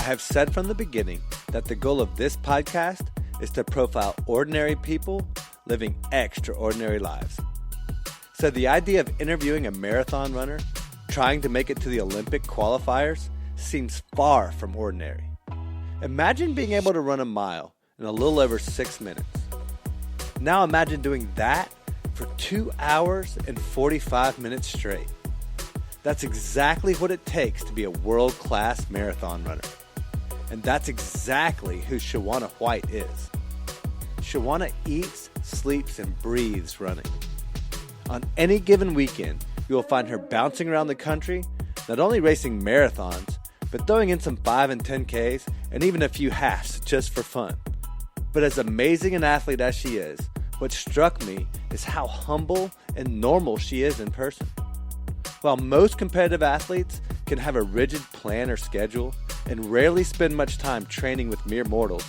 have said from the beginning that the goal of this podcast is to profile ordinary people living extraordinary lives. So the idea of interviewing a marathon runner trying to make it to the Olympic qualifiers seems far from ordinary. Imagine being able to run a mile in a little over 6 minutes. Now imagine doing that for 2 hours and 45 minutes straight. That's exactly what it takes to be a world-class marathon runner. And that's exactly who Shawanna White is. Shawanna eats, sleeps, and breathes running. On any given weekend, you will find her bouncing around the country, not only racing marathons, but throwing in some 5 and 10Ks and even a few halves just for fun. But as amazing an athlete as she is, what struck me is how humble and normal she is in person. While most competitive athletes can have a rigid plan or schedule and rarely spend much time training with mere mortals,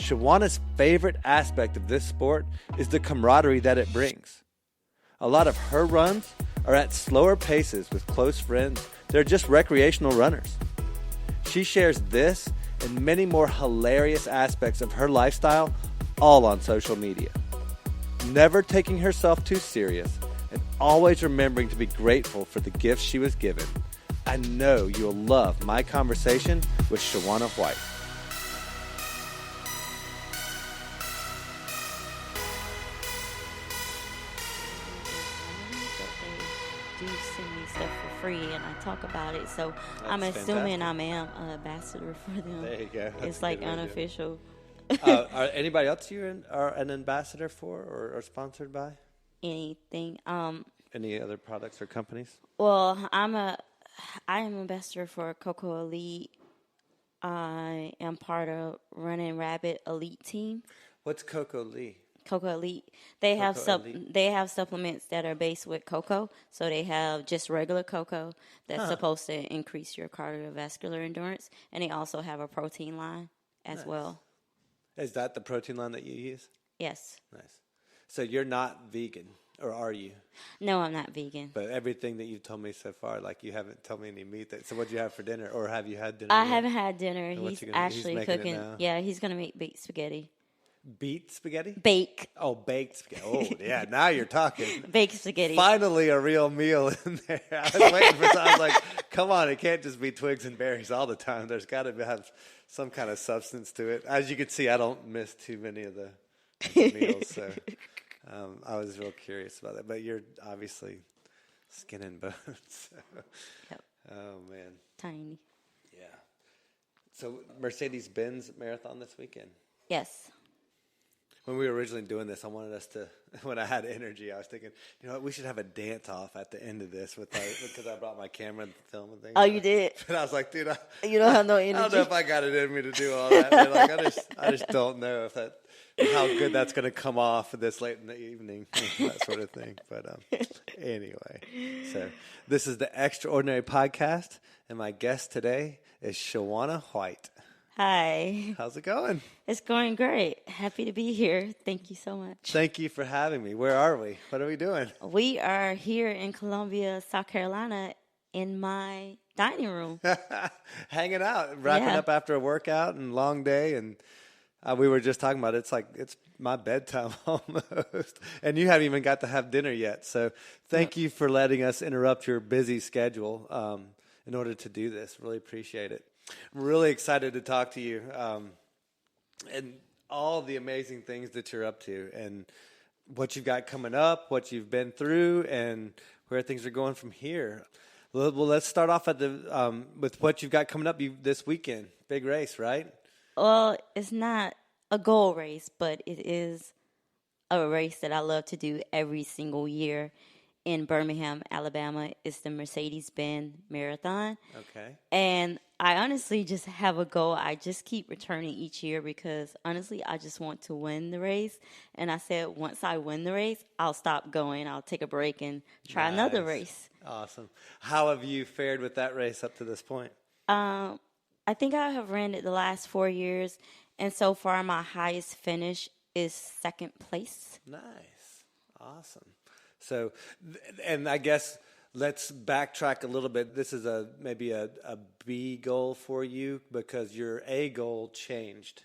Shawanna's favorite aspect of this sport is the camaraderie that it brings. A lot of her runs are at slower paces with close friends that are just recreational runners. She shares this and many more hilarious aspects of her lifestyle all on social media. Never taking herself too serious and always remembering to be grateful for the gifts she was given, I know you'll love my conversation with Shawanna White. Do send me stuff for free and I talk about it, so That's I'm assuming fantastic. I am an ambassador for them. There you go. That's It's a like good way to do it. unofficial. Are anybody else you are an ambassador for or sponsored by? Anything. Any other products or companies? Well, I am ambassador for Coco Elite. I am part of Running Rabbit Elite team. What's Coco Lee? Coco Elite. They have Coco Elite. they have supplements that are based with cocoa. So they have just regular cocoa that's supposed to increase your cardiovascular endurance, and they also have a protein line as well. Is that the protein line that you use? Yes. Nice. So you're not vegan, or are you? No, I'm not vegan. But everything that you've told me so far, like you haven't told me any meat. So what do you have for dinner, or have you had dinner? I yet? haven't had dinner. And what's He's he gonna- he's actually making it cooking. now? Yeah, he's gonna make baked spaghetti. Beet spaghetti? Bake Oh, baked spaghetti. Oh, yeah. Now you're talking. baked spaghetti. Finally, a real meal in there. I was waiting for. I was like, come on, it can't just be twigs and berries all the time. There's got to have some kind of substance to it. As you can see, I don't miss too many of the meals, so I was real curious about that. But you're obviously skin and bones. So. Yep. Oh man, Tiny. yeah. So Mercedes-Benz marathon this weekend. Yes. When we were originally doing this, I wanted us to, when I had energy, I was thinking, you know what, we should have a dance off at the end of this because I brought my camera and film and things. Oh, you did? And I was like, dude, You don't have no I don't energy. know if I got it in me to do all that. Man. Like, I just don't know if how good that's going to come off this late in the evening, that sort of thing. But anyway, so this is the Extraordinary Podcast, and my guest today is Shawanna White. Hi. How's it going? It's going great. Happy to be here. Thank you so much. Thank you for having me. Where are we? What are we doing? We are here in Columbia, South Carolina, in my dining room. Hanging out, wrapping Yeah. up after a workout and long day. And we were just talking about it. It's my bedtime almost. And you haven't even got to have dinner yet. So thank you for letting us interrupt your busy schedule in order to do this. Really appreciate it. I'm really excited to talk to you and all the amazing things that you're up to and what you've got coming up, what you've been through, and where things are going from here. Well, let's start off at with what you've got coming up this weekend. Big race, right? Well, it's not a goal race, but it is a race that I love to do every single year in Birmingham, Alabama. It's the Mercedes-Benz Marathon. Okay. And I honestly just have a goal. I just keep returning each year because, honestly, I just want to win the race. And I said once I win the race, I'll stop going. I'll take a break and try another Nice. race. Awesome. How have you fared with that race up to this point? I think I have ran it the last 4 years. And so far, my highest finish is second place. Nice. Awesome. So, and I guess Let's backtrack a little bit. This is maybe a B goal for you because your A goal changed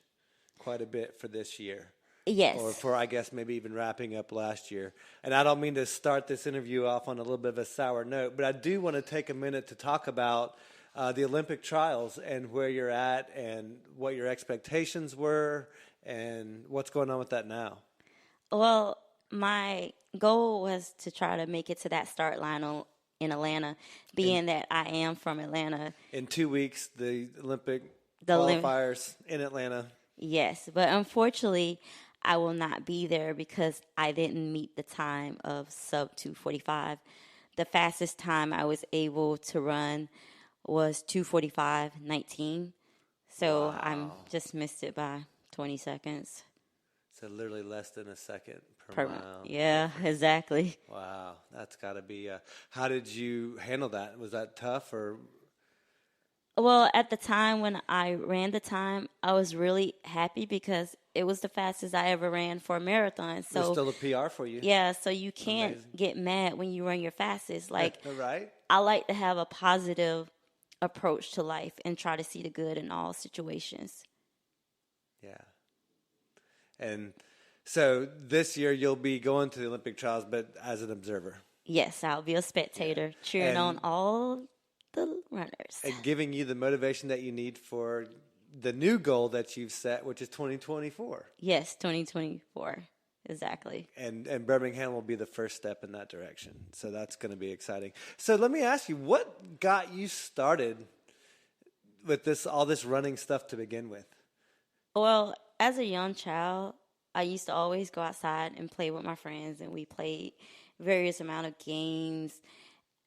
quite a bit for this year. Yes. Or for, I guess, maybe even wrapping up last year. And I don't mean to start this interview off on a little bit of a sour note, but I do want to take a minute to talk about the Olympic trials and where you're at and what your expectations were and what's going on with that now. Well, my goal was to try to make it to that start line in Atlanta, being that I am from Atlanta. In 2 weeks, the Olympic The Olymp- qualifiers in Atlanta. Yes, but unfortunately, I will not be there because I didn't meet the time of sub 2:45. The fastest time I was able to run was 2:45:19. So I'm just missed it by 20 seconds. So literally less than a second Per mile. Yeah, exactly. Wow, that's got to be. How did you handle that? Was that tough or? Well, at the time when I ran the time, I was really happy because it was the fastest I ever ran for a marathon. So There's still a PR for you. yeah, so you can't get mad when you run your fastest. Like, right? I like to have a positive approach to life and try to see the good in all situations. Yeah. And so this year you'll be going to the Olympic trials, but as an observer. Yes, I'll be a spectator cheering on all the runners. And giving you the motivation that you need for the new goal that you've set, which is 2024. Yes, 2024. Exactly. And Birmingham will be the first step in that direction. So that's going to be exciting. So let me ask you, what got you started with all this running stuff to begin with? Well, as a young child, I used to always go outside and play with my friends, and we played various amount of games.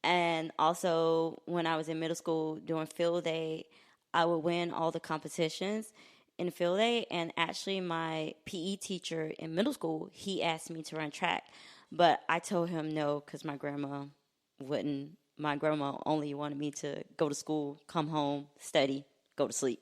And also, when I was in middle school during field day, I would win all the competitions in field day. And actually, my PE teacher in middle school, he asked me to run track, but I told him no because my grandma wouldn't. My grandma only wanted me to go to school, come home, study, go to sleep,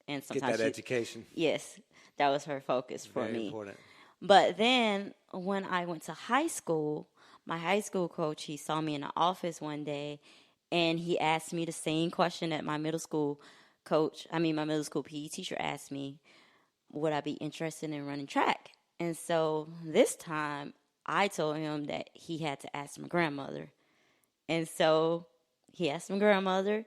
and sometimes get that education. Yes, that was her focus for Very me. important. But then when I went to high school, my high school coach, he saw me in the office one day, and he asked me the same question that my middle school my middle school PE teacher asked me, would I be interested in running track? And so this time I told him that he had to ask my grandmother. And so he asked my grandmother.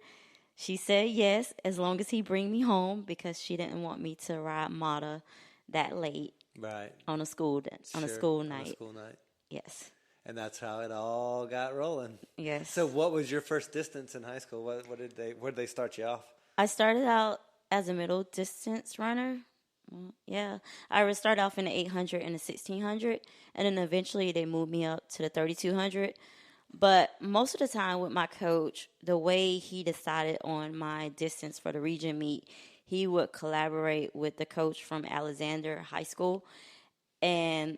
She said yes, as long as he bring me home, because she didn't want me to ride MATA that late. Right. On a school night. On a school night. Yes. And that's how it all got rolling. Yes. So what was your first distance in high school? Where did they start you off? I started out as a middle distance runner. Yeah. I would start off in the 800 and the 1600, and then eventually they moved me up to the 3200. But most of the time with my coach, the way he decided on my distance for the region meet, he would collaborate with the coach from Alexander High School, and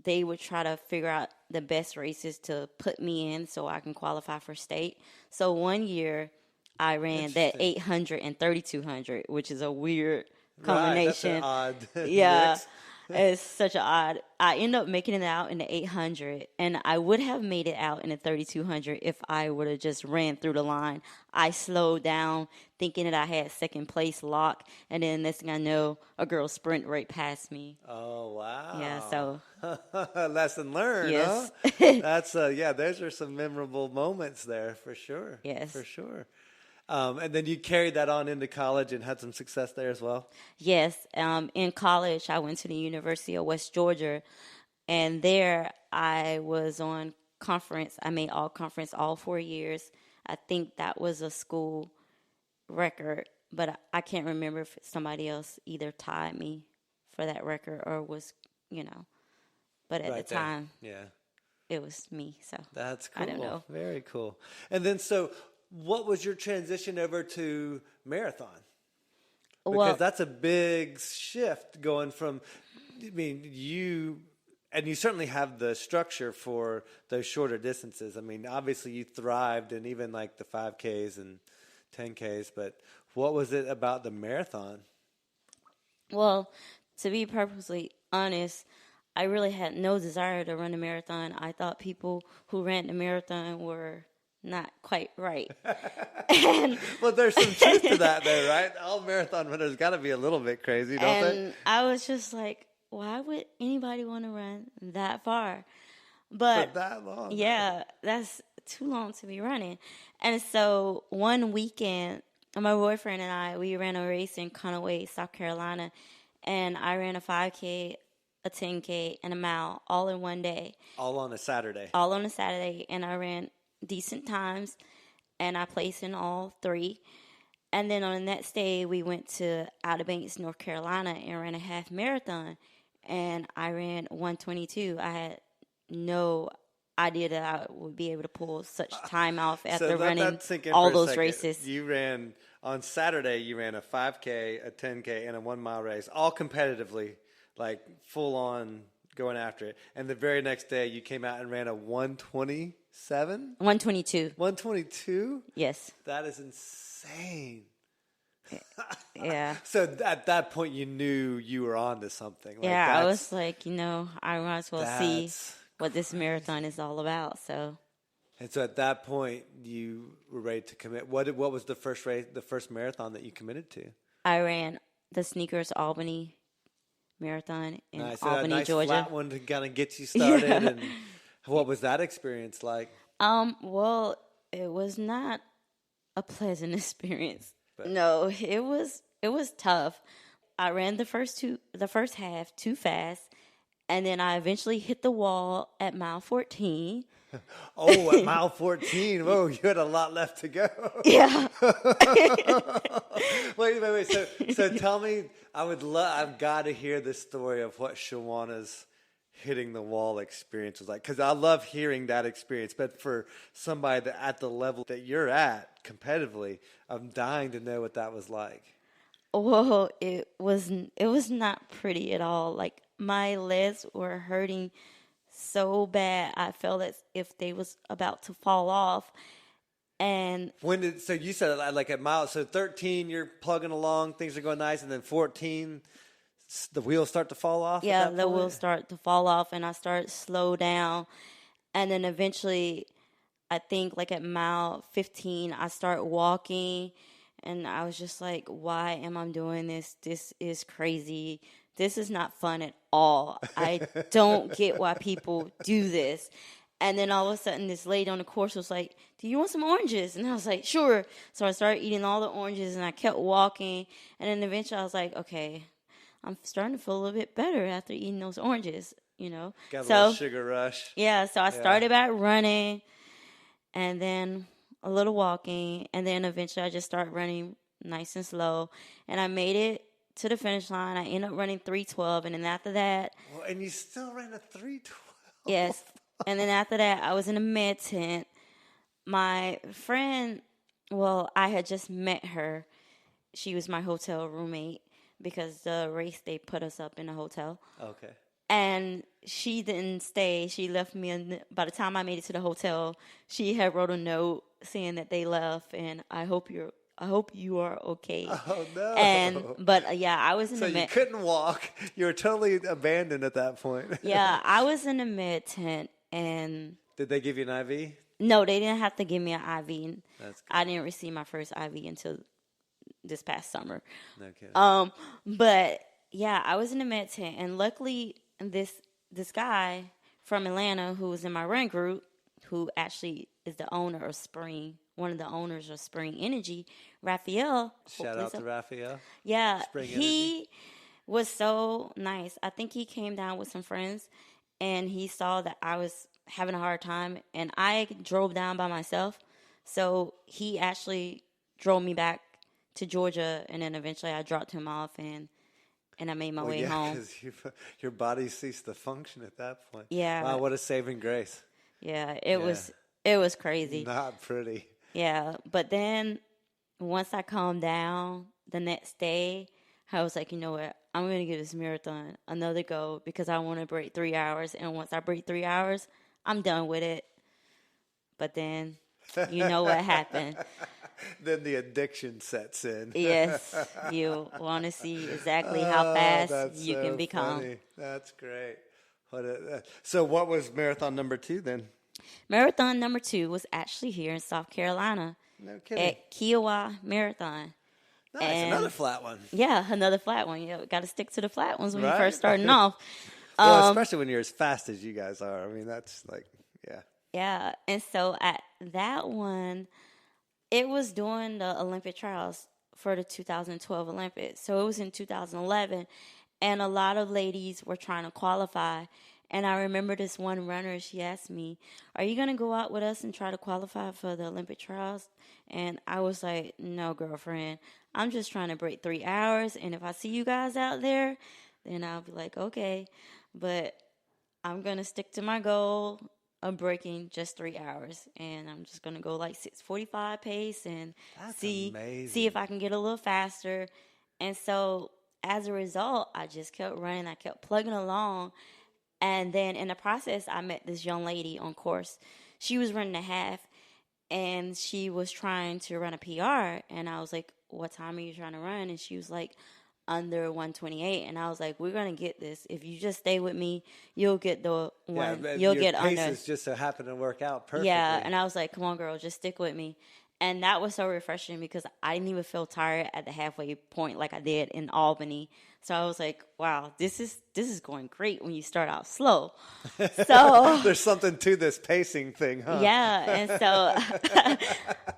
they would try to figure out the best races to put me in so I can qualify for state. So one year I ran that 800 and 3200, which is a weird combination. Right, that's an odd yeah. mix. It's such an odd. I ended up making it out in the 800, and I would have made it out in the 3200 if I would have just ran through the line. I slowed down, thinking that I had second place lock, and then next thing I know, a girl sprint right past me. Oh wow! Yeah, so lesson learned. yes, Huh? That's those are some memorable moments there for sure. Yes, for sure. And then you carried that on into college and had some success there as well? Yes. In college, I went to the University of West Georgia, and there I was on conference. I made all conference all 4 years. I think that was a school record, but I can't remember if somebody else either tied me for that record or was, but at the time, it was me. So that's cool. I don't know. Very cool. And then what was your transition over to marathon? Because that's a big shift going from, you certainly have the structure for those shorter distances. Obviously you thrived in even like the 5Ks and 10Ks, but what was it about the marathon? Well, to be perfectly honest, I really had no desire to run a marathon. I thought people who ran the marathon were not quite right. And Well, there's some truth to that, though, right? All marathon runners got to be a little bit crazy, don't they? and I was just like, why would anybody want to run that far? For But that long. yeah, that's too long to be running. And so one weekend, my boyfriend and I, we ran a race in Conway, South Carolina, and I ran a 5K, a 10K, and a mile all in one day, All on a Saturday. all on a Saturday, and I ran decent times, and I placed in all three. And then on the next day, we went to Outer Banks, North Carolina, and ran a half marathon, and I ran 1:22. I had no idea that I would be able to pull such time off after So let running that sink in all for a those second. races. You ran on Saturday. You ran a 5K, a 10K, and a 1 mile race, all competitively, like full on going after it. And the very next day, you came out and ran a 127, 1:22. 122. Yes. That is insane. Yeah. So at that point, you knew you were on to something. Like Yeah, I that's- was like, I might as well see that's what this marathon is all about. So And so at that point, you were ready to commit. What was the first race, the first marathon that you committed to? I ran the Sneakers Albany Marathon in Nice. So Albany, a nice Georgia. flat one to kind of get you started. Yeah. And what was that experience like? Well, it was not a pleasant experience. But- No, it was tough. I ran the first half too fast, and then I eventually hit the wall at mile 14. Oh, at mile 14. Whoa, you had a lot left to go. Yeah. Wait. So tell me, I've got to hear the story of what Shawanna's hitting the wall experience was like. Because I love hearing that experience. But for somebody that at the level that you're at competitively, I'm dying to know what that was like. Well, it was not pretty at all. Like, my legs were hurting so bad. I felt as if they was about to fall off. And So you said like at mile, so 13 you're plugging along, things are going nice, and then 14 the wheels start to fall off? yeah, at that the point? wheels start to fall off, and I start to slow down. And then eventually, I think like at mile 15, I start walking, and I was just like, why am I doing this? This is crazy. This is not fun at all. I don't get why people do this. And then all of a sudden, this lady on the course was like, do you want some oranges? And I was like, sure. So I started eating all the oranges, and I kept walking. And then eventually I was like, okay, I'm starting to feel a little bit better after eating those oranges, Got a little sugar rush. Yeah, so I started back running, and then a little walking, and then eventually I just started running nice and slow. And I made it to the finish line. I ended up running 3:12, and then after that, Well, and you still ran a 3:12. yes. And then after that, I was in a med tent. My friend, well, I had just met her. She was my hotel roommate because the race, they put us up in a hotel. Okay. And she didn't stay. She left me. By the time I made it to the hotel, she had wrote a note saying that they left, and I hope you are okay. Oh no! But yeah, I was in So the you med. couldn't walk. You were totally abandoned at that point. Yeah, I was in the med tent, and Did they give you an IV? no, they didn't have to give me an IV. That's good. I didn't receive my first IV until this past summer. No kidding. But yeah, I was in the med tent, and luckily this guy from Atlanta who was in my run group, who actually is the owner of Spring, one of the owners of Spring Energy, Raphael. Shout out to Raphael. Yeah, Spring he was so nice. I think he came down with some friends, and he saw that I was having a hard time, and I drove down by myself. So he actually drove me back to Georgia, and then eventually I dropped him off, and I made my way home. Because your body ceased to function at that point. Yeah. Wow, what a saving grace. Yeah, it was crazy. Not pretty. Yeah, but then once I calmed down the next day, I was like, you know what? I'm going to give this marathon another go because I want to break 3 hours. And once I break 3 hours, I'm done with it. But then, you know what happened. Then the addiction sets in. Yes, you want to see exactly how fast that's you so can become. funny. That's great. So what was marathon number 2 then? Marathon number 2 was actually here in South Carolina No kidding. at Kiowa Marathon. Nice, another flat one. Yeah, another flat one. Yeah, got to stick to the flat ones when you're Right? first starting off. Well, especially when you're as fast as you guys are. I mean, that's like, yeah. Yeah, and so at that one, it was during the Olympic trials for the 2012 Olympics. So it was in 2011, and a lot of ladies were trying to qualify. And I remember this one runner, she asked me, "Are you going to go out with us and try to qualify for the Olympic trials?" And I was like, "No, girlfriend. I'm just trying to break 3 hours. And if I see you guys out there, then I'll be like, okay. But I'm going to stick to my goal of breaking just 3 hours. And I'm just going to go like 6:45 pace and see if I can get a little faster." And so as a result, I just kept running. I kept plugging along. And then in the process, I met this young lady on course. She was running a half, and she was trying to run a PR. And I was like, "What time are you trying to run?" And she was like, "Under 1:28." And I was like, "We're going to get this. If you just stay with me, you'll get the one. Yeah, you'll your get under." paces just so happen to work out perfectly. Yeah, and I was like, "Come on, girl, just stick with me." And that was so refreshing because I didn't even feel tired at the halfway point like I did in Albany. So I was like, "Wow, this is going great when you start out slow." So there's something to this pacing thing, huh? yeah, and so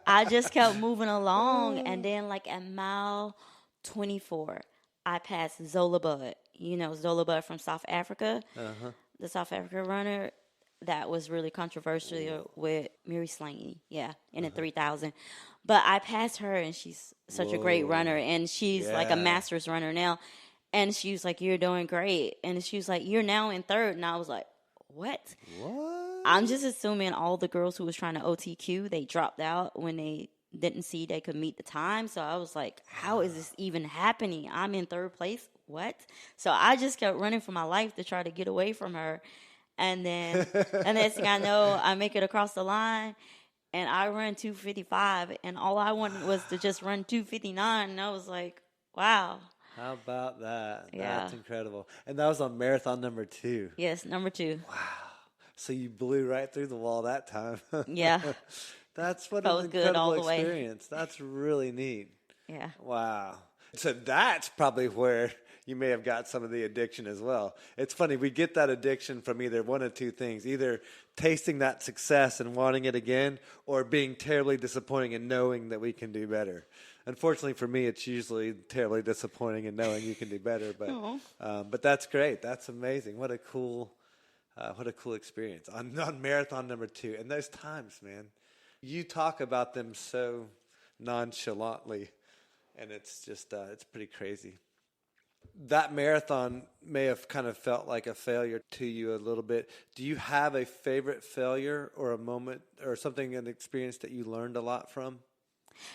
I just kept moving along, and then like at mile 24, I passed Zola Budd. You know Zola Budd from South Africa, the South Africa runner that was really controversial with Mary Slangy, in the 3,000. But I passed her, and she's such a great runner, and she's like a master's runner now. And she was like, "You're doing great." And she was like, "You're now in third." And I was like, What? I'm just assuming all the girls who was trying to OTQ, they dropped out when they didn't see they could meet the time. So I was like, how is this even happening? I'm in third place. What? So I just kept running for my life to try to get away from her. And then the next thing I know, I make it across the line, and I run 2:55, and all I wanted was to just run 2:59, and I was like, wow. How about that? Yeah. That's incredible. And that was on marathon number 2. Yes, number 2. Wow. So you blew right through the wall that time. Yeah. That's what Felt an good all incredible the way. experience. That's really neat. Yeah. Wow. So that's probably where you may have got some of the addiction as well. It's funny, we get that addiction from either one of two things, either tasting that success and wanting it again, or being terribly disappointing and knowing that we can do better. Unfortunately for me, it's usually terribly disappointing and knowing you can do better. But that's great. That's amazing. What a cool experience on marathon number 2. And those times, man, you talk about them so nonchalantly, and it's just it's pretty crazy. That marathon may have kind of felt like a failure to you a little bit. Do you have a favorite failure or a moment or something, an experience that you learned a lot from?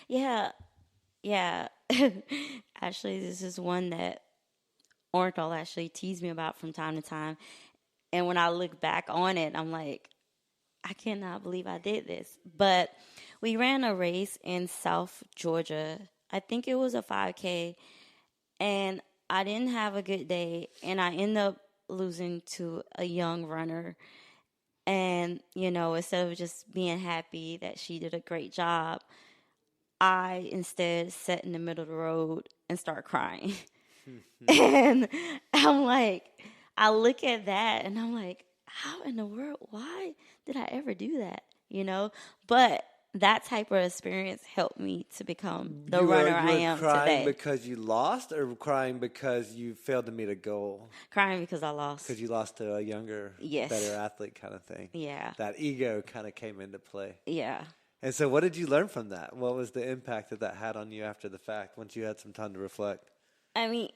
Yeah. Actually, this is one that Orenthal actually teased me about from time to time. And when I look back on it, I'm like, I cannot believe I did this. But we ran a race in South Georgia. I think it was a 5K. And I didn't have a good day. And I ended up losing to a young runner. And, instead of just being happy that she did a great job, I instead sat in the middle of the road and start crying. And I'm like, I look at that and I'm like, how in the world, why did I ever do that? But that type of experience helped me to become the runner I am today. Crying because you lost, or crying because you failed to meet a goal? Crying because I lost. Because you lost to a younger, better athlete kind of thing. Yeah. That ego kind of came into play. Yeah. And so what did you learn from that? What was the impact that had on you after the fact, once you had some time to reflect? I mean,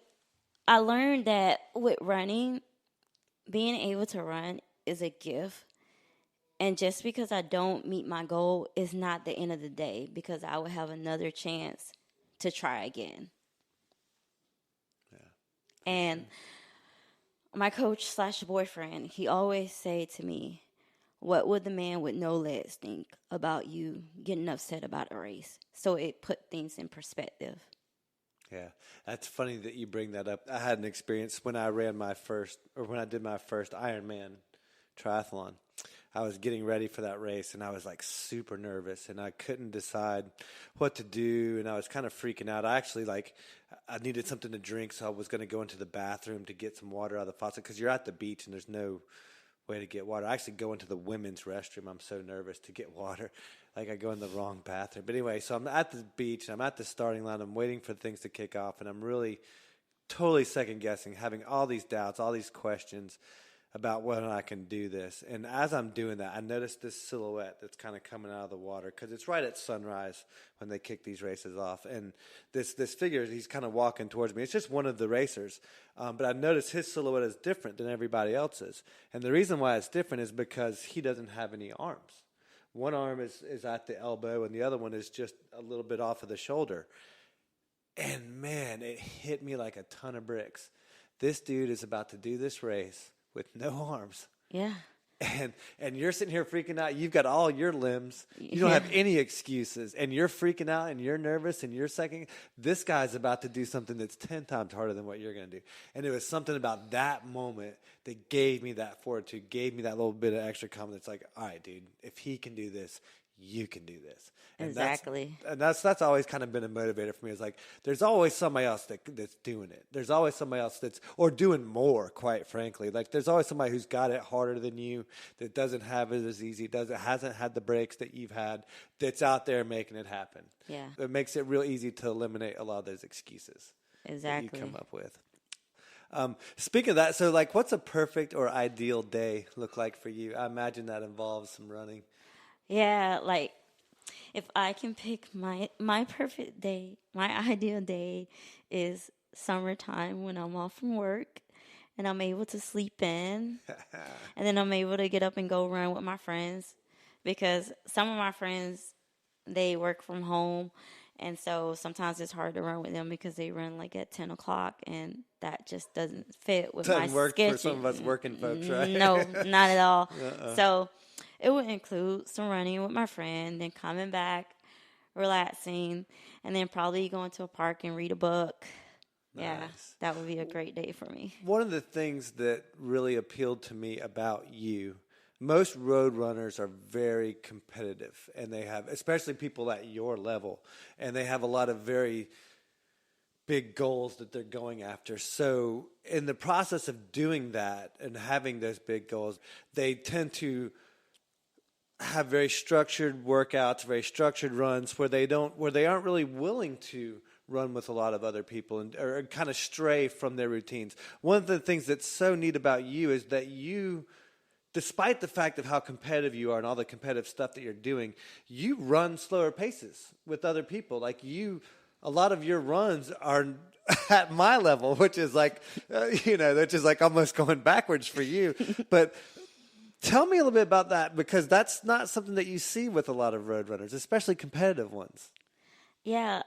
I learned that with running, being able to run is a gift. And just because I don't meet my goal is not the end of the day, because I will have another chance to try again. Yeah. And my coach / boyfriend, he always say to me, what would the man with no legs think about you getting upset about a race? So it put things in perspective. Yeah, that's funny that you bring that up. I had an experience when I when I did my first Ironman triathlon. I was getting ready for that race and I was like super nervous and I couldn't decide what to do and I was kind of freaking out. I needed something to drink, so I was going to go into the bathroom to get some water out of the faucet because you're at the beach and there's no way to get water. I actually go into the women's restroom. I'm so nervous to get water. Like I go in the wrong bathroom. But anyway, so I'm at the beach, I'm at the starting line, I'm waiting for things to kick off, and I'm really totally second guessing, having all these doubts, all these questions about whether I can do this. And as I'm doing that, I notice this silhouette that's kind of coming out of the water because it's right at sunrise when they kick these races off. And this figure, he's kind of walking towards me. It's just one of the racers. But I notice his silhouette is different than everybody else's. And the reason why it's different is because he doesn't have any arms. One arm is at the elbow and the other one is just a little bit off of the shoulder. And man, it hit me like a ton of bricks. This dude is about to do this race with no arms. Yeah. And you're sitting here freaking out. You've got all your limbs. You don't have any excuses. And you're freaking out and you're nervous and you're second. This guy's about to do something that's 10 times harder than what you're going to do. And it was something about that moment that gave me that fortitude, gave me that little bit of extra confidence. Like, all right, dude, if he can do this, you can do this. And exactly. That's always kind of been a motivator for me. It's like, there's always somebody else that's doing it. There's always somebody else or doing more, quite frankly. Like there's always somebody who's got it harder than you, that doesn't have it as easy, hasn't had the breaks that you've had, that's out there making it happen. Yeah. It makes it real easy to eliminate a lot of those excuses exactly that you come up with. Speaking of that, so like what's a perfect or ideal day look like for you? I imagine that involves some running. Yeah, like if I can pick my perfect day, my ideal day is summertime when I'm off from work and I'm able to sleep in and then I'm able to get up and go run with my friends because some of my friends, they work from home and so sometimes it's hard to run with them because they run like at 10 o'clock and that just doesn't fit with my work schedule. For some of us working folks, right? No, not at all. So it would include some running with my friend, then coming back, relaxing, and then probably going to a park and read a book. Nice. Yeah, that would be a great day for me. One of the things that really appealed to me about you, most road runners are very competitive, and they have, especially people at your level, and they have a lot of very big goals that they're going after. So in the process of doing that and having those big goals, they tend to have very structured workouts, very structured runs where they aren't really willing to run with a lot of other people or kind of stray from their routines. One of the things that's so neat about you is that you, despite the fact of how competitive you are and all the competitive stuff that you're doing, you run slower paces with other people. Like a lot of your runs are at my level, which is like, which is like almost going backwards for you. But tell me a little bit about that, because that's not something that you see with a lot of road runners, especially competitive ones. Yeah.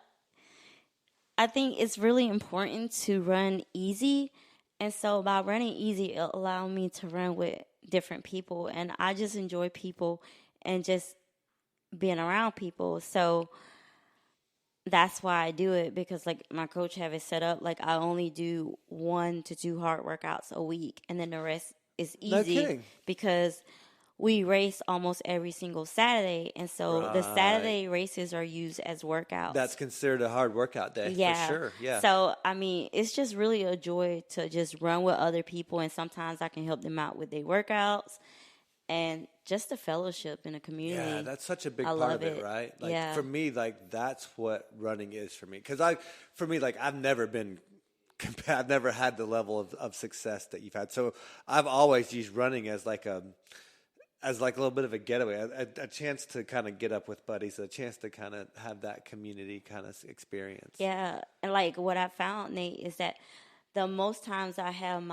I think it's really important to run easy. And so by running easy, it allowed me to run with different people. And I just enjoy people and just being around people. So that's why I do it, because like my coach have it set up, like I only do 1 to 2 hard workouts a week. And then the rest is easy because we race almost every single Saturday, and so the Saturday races are used as workouts. That's considered a hard workout day, for sure. Yeah. So I mean, it's just really a joy to just run with other people, and sometimes I can help them out with their workouts, and just the fellowship in a community. Yeah, that's such a big part of it, right? Like for me, like that's what running is for me. Because I've never had the level of success that you've had. So I've always used running as like a little bit of a getaway, a chance to kind of get up with buddies, a chance to kind of have that community kind of experience. Yeah, and like what I found, Nate, is that the most times I have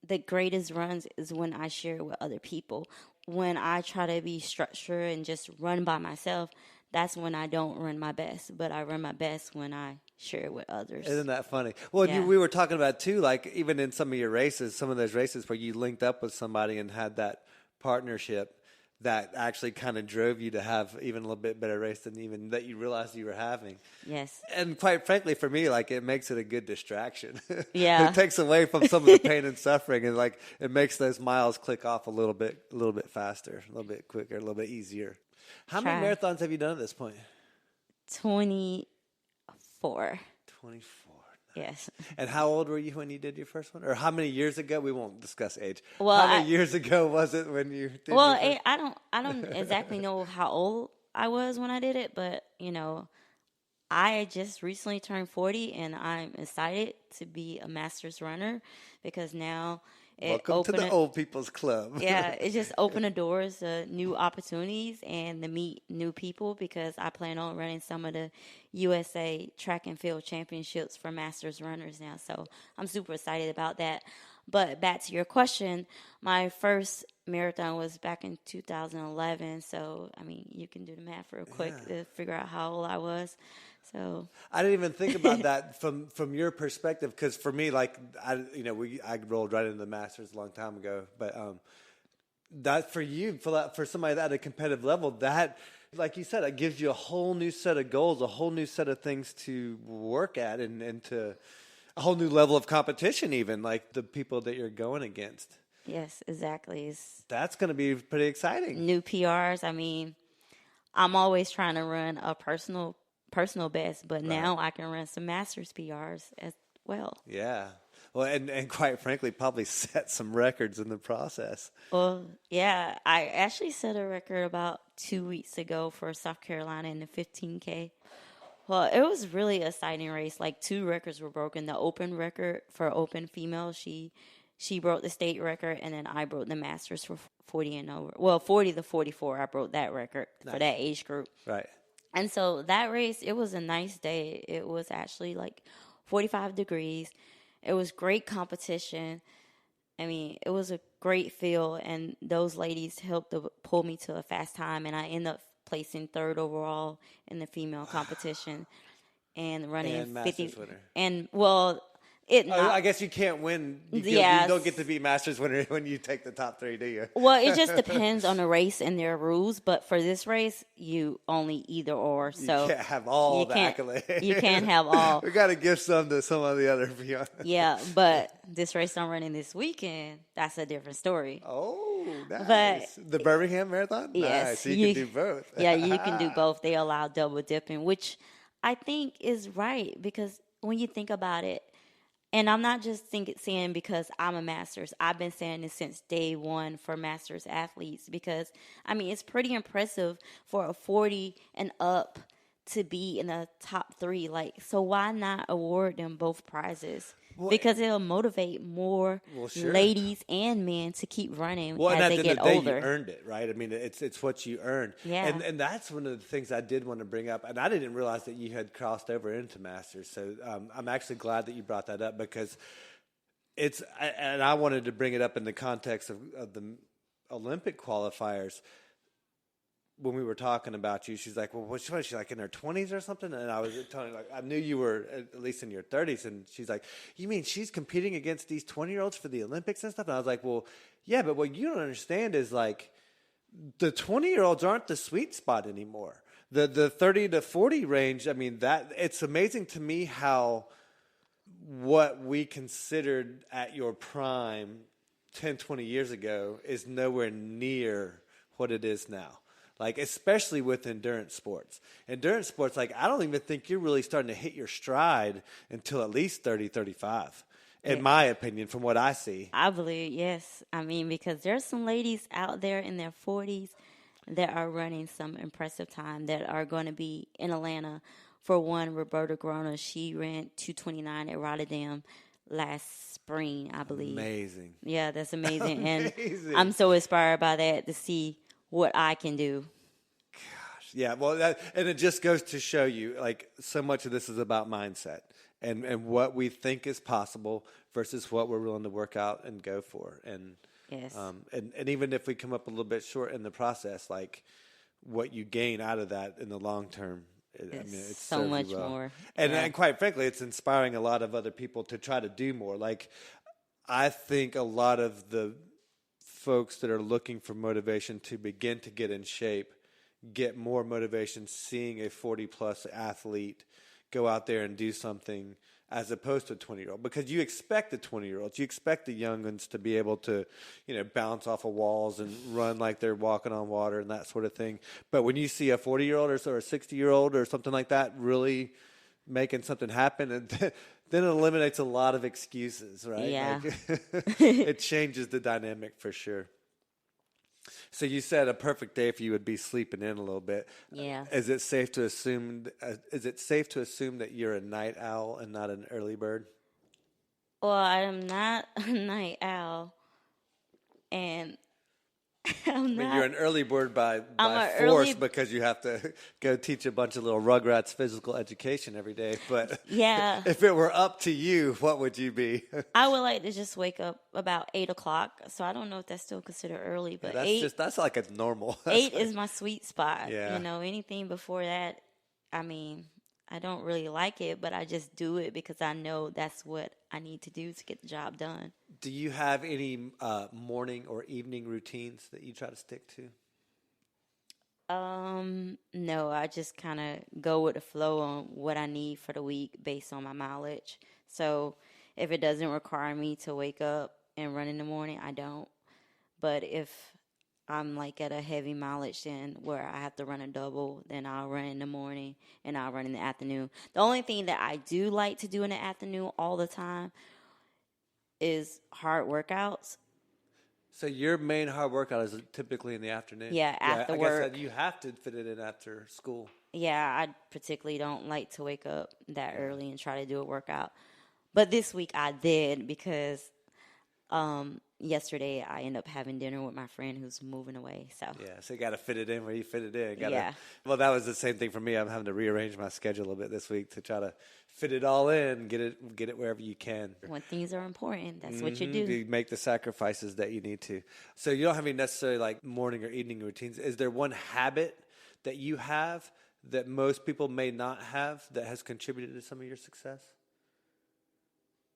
the greatest runs is when I share with other people. When I try to be structured and just run by myself, that's when I don't run my best. But I run my best when I share with others. Isn't that funny? Well, we were talking about too, like even in some of your races, some of those races where you linked up with somebody and had that partnership, that actually kind of drove you to have even a little bit better race than even that you realized you were having. Yes. And quite frankly, for me, like, it makes it a good distraction. Yeah. It takes away from some of the pain and suffering, and like it makes those miles click off a little bit faster, a little bit quicker, a little bit easier. How many marathons have you done at this point? 24. 24. Yes. And how old were you when you did your first one? Or how many years ago? We won't discuss age. Well, how many years ago was it when you did well, your first? I don't exactly know how old I was when I did it, but I just recently turned 40, and I'm excited to be a master's runner because now Welcome to the old people's club. Yeah, it just opened the doors to new opportunities and to meet new people because I plan on running some of the USA track and field championships for masters runners now. So I'm super excited about that. But back to your question, my first marathon was back in 2011. So, I mean, you can do the math real quick to figure out how old I was. So I didn't even think about that from your perspective, because for me, like, I rolled right into the Masters a long time ago, but that for you, for somebody at a competitive level, that, like you said, it gives you a whole new set of goals, a whole new set of things to work at, and to a whole new level of competition, even like the people that you're going against. yes, exactly. That's going to be pretty exciting. New PRs. I mean, I'm always trying to run a personal best, but now I can run some masters PRs as well. Yeah. Well, and quite frankly, probably set some records in the process. Well, yeah, I actually set a record about 2 weeks ago for South Carolina in the 15K. Well, it was really an exciting race. Like 2 records were broken. The open record for open female, she broke the state record, and then I broke the masters for 40 and over. Well, 40 to 44, I broke that record for that age group. Right. And so that race, it was a nice day. It was actually like 45 degrees. It was great competition. I mean, it was a great field, and those ladies helped to pull me to a fast time, and I ended up placing 3rd overall in the female competition and running And 50. Masters winner. And well, I guess you can't win. You don't get to be Masters winner when you take the top 3, do you? Well, it just depends on the race and their rules. But for this race, you only either or. So you can't have all the accolades. You can't have all. We got to give some to some of the other. Yeah, but this race I'm running this weekend, that's a different story. Oh, nice. But the Birmingham Marathon? Yes. Nice. So you can do both. Yeah, you can do both. They allow double dipping, which I think is right because when you think about it, and I'm not just saying because I'm a Masters. I've been saying this since day one for Masters athletes because, I mean, it's pretty impressive for a 40 and up to be in the top 3. Like, so why not award them both prizes? Well, because it'll motivate more ladies and men to keep running as they get older. You earned it, right? I mean, it's what you earned. Yeah. And that's one of the things I did want to bring up. And I didn't realize that you had crossed over into Masters. So I'm actually glad that you brought that up because and I wanted to bring it up in the context of the Olympic qualifiers. When we were talking about you, she's like, well, what's she like in her 20s or something? And I was telling her, like, I knew you were at least in your 30s. And she's like, you mean she's competing against these 20-year-olds for the Olympics and stuff? And I was like, well, yeah, but what you don't understand is like the 20-year-olds aren't the sweet spot anymore. The 30 to 40 range, I mean, that it's amazing to me how what we considered at your prime 10, 20 years ago is nowhere near what it is now. Like, especially with endurance sports. Endurance sports, like, I don't even think you're really starting to hit your stride until at least 30, 35, in my opinion, from what I see. I believe, yes. I mean, because there's some ladies out there in their 40s that are running some impressive time that are going to be in Atlanta. For one, Roberta Grona, she ran 2:29 at Rotterdam last spring, I believe. Amazing. Yeah, that's amazing. And I'm so inspired by that to see what I can do. Gosh, yeah. Well, and it just goes to show you, like, so much of this is about mindset and what we think is possible versus what we're willing to work out and go for. And yes. And even if we come up a little bit short in the process, like what you gain out of that in the long term, it's so much more. And quite frankly, it's inspiring a lot of other people to try to do more. Like, I think a lot of the folks that are looking for motivation to begin to get in shape get more motivation seeing a 40-plus athlete go out there and do something as opposed to a 20-year-old? Because you expect the 20-year-olds, you expect the young ones to be able to, bounce off of walls and run like they're walking on water and that sort of thing. But when you see a 40-year-old or a 60-year-old or something like that really making something happen, and then it eliminates a lot of excuses, right? Yeah. It changes the dynamic for sure. So you said a perfect day for you would be sleeping in a little bit. Yeah. Is it safe to assume that you're a night owl and not an early bird? Well, I am not a night owl, and You're an early bird by force because you have to go teach a bunch of little rugrats physical education every day. But yeah, if it were up to you, what would you be? I would like to just wake up about 8 o'clock. So I don't know if that's still considered early, but that's like a normal. 8 is my sweet spot. Yeah. Anything before that, I don't really like it, but I just do it because I know that's what I need to do to get the job done. Do you have any morning or evening routines that you try to stick to? No, I just kind of go with the flow on what I need for the week based on my mileage. So if it doesn't require me to wake up and run in the morning, I don't. But if I'm like at a heavy mileage then where I have to run a double, then I'll run in the morning and I'll run in the afternoon. The only thing that I do like to do in the afternoon all the time is hard workouts. So your main hard workout is typically in the afternoon? Yeah, after work. I guess you have to fit it in after school. Yeah, I particularly don't like to wake up that early and try to do a workout. But this week I did because yesterday I ended up having dinner with my friend who's moving away. So you got to fit it in where you fit it in. Yeah. Well, that was the same thing for me. I'm having to rearrange my schedule a bit this week to try to fit it all in, get it wherever you can. When things are important, that's what you do. You make the sacrifices that you need to. So you don't have any necessarily like morning or evening routines. Is there one habit that you have that most people may not have that has contributed to some of your success?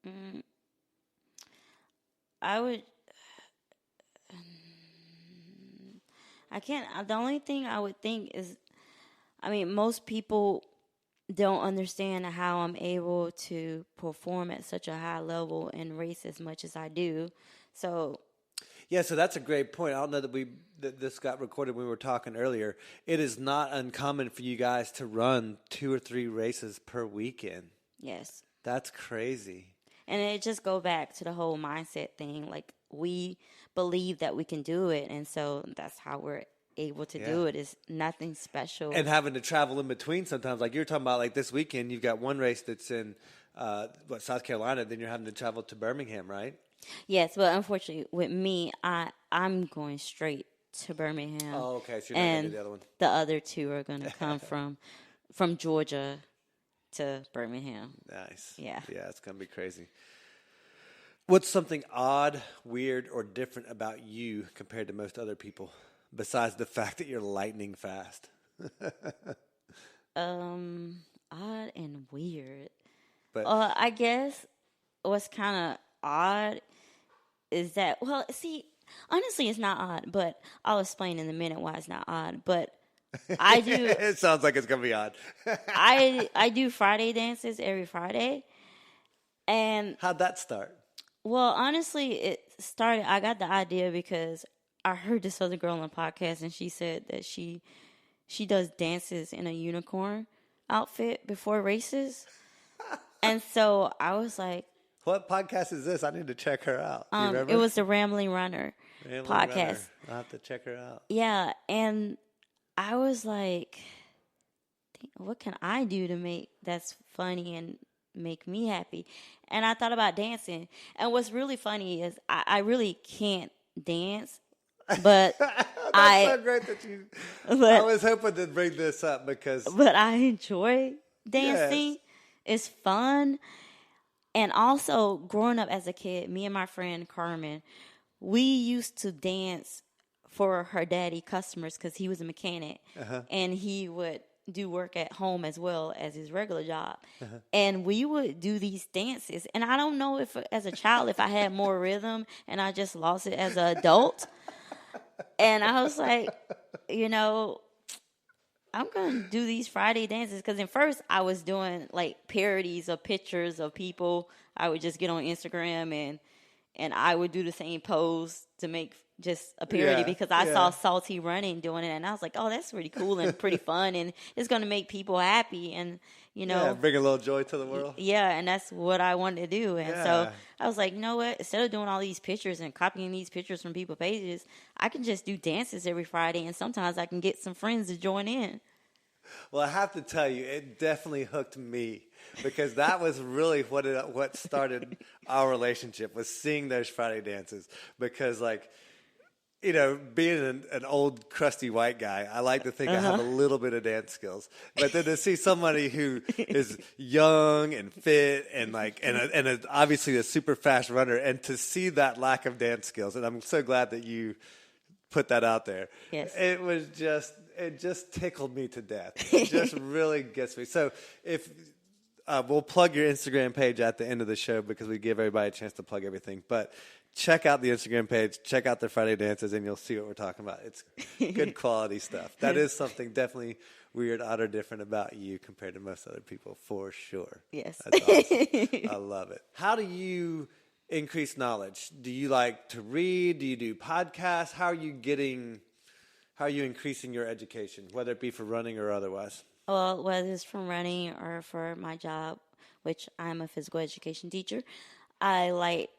The only thing I would think is, most people don't understand how I'm able to perform at such a high level and race as much as I do. So that's a great point. I don't know that this got recorded when we were talking earlier. It is not uncommon for you guys to run 2 or 3 races per weekend. Yes. That's crazy. And it just go back to the whole mindset thing. Like, we believe that we can do it, and so that's how we're able to do it. It's nothing special. And having to travel in between sometimes, like you're talking about, like this weekend, you've got one race that's in South Carolina, then you're having to travel to Birmingham, right? Yes, but unfortunately, with me, I'm going straight to Birmingham. Oh, okay. So you're not going to do the other one. The other 2 are going to come from Georgia to Birmingham. Nice. Yeah. Yeah, it's going to be crazy. What's something odd, weird, or different about you compared to most other people, besides the fact that you're lightning fast? Odd and weird. But I guess what's kind of odd is that, honestly, it's not odd, but I'll explain in a minute why it's not odd. But I do. It sounds like it's going to be odd. I do Friday dances every Friday. And how'd that start? Well, honestly, I got the idea because I heard this other girl on the podcast, and she said that she does dances in a unicorn outfit before races. And so I was like, what podcast is this? I need to check her out. Do you remember? It was the Rambling Runner podcast. Runner. I'll have to check her out. Yeah, and I was like, what can I do to make that's funny and make me happy? And I thought about dancing. And what's really funny is I really can't dance, but That's so great that you. I was hoping to bring this up because. But I enjoy dancing. Yes. It's fun. And also, growing up as a kid, me and my friend Carmen, we used to dance for her daddy customers because he was a mechanic, and he would do work at home as well as his regular job. And we would do these dances. And I don't know if, as a child, if I had more rhythm and I just lost it as an adult. And I was like, you know, I'm going to do these Friday dances because at first I was doing like parodies of pictures of people. I would just get on Instagram and I would do the same pose to make just a parody Yeah, because I saw yeah. Salty Running doing it and I was like, oh, that's really cool and pretty fun and it's going to make people happy and you Yeah, know, bring a little joy to the world. yeah, and that's what I wanted to do. And so Yeah. I was like, you know what? Instead of doing all these pictures and copying these pictures from people's pages, I can just do dances every Friday and sometimes I can get some friends to join in. Well, I have to tell you, it definitely hooked me because that was really what started our relationship was seeing those Friday dances. Because, like, you know, being an old crusty white guy, I like to think I have a little bit of dance skills. But then to see somebody who is young and fit and like obviously a super fast runner, and to see that lack of dance skills, and I'm so glad that you put that out there. Yes. It just tickled me to death. It just really gets me. So if we'll plug your Instagram page at the end of the show because we give everybody a chance to plug everything. But check out the Instagram page, check out the Friday dances, and you'll see what we're talking about. It's good quality stuff. That is something definitely weird, odd, or different about you compared to most other people, for sure. Yes. That's awesome. I love it. How do you increase knowledge? Do you like to read? Do you do podcasts? How are you increasing your education, whether it be for running or otherwise? Well, whether it's from running or for my job, which I'm a physical education teacher, I like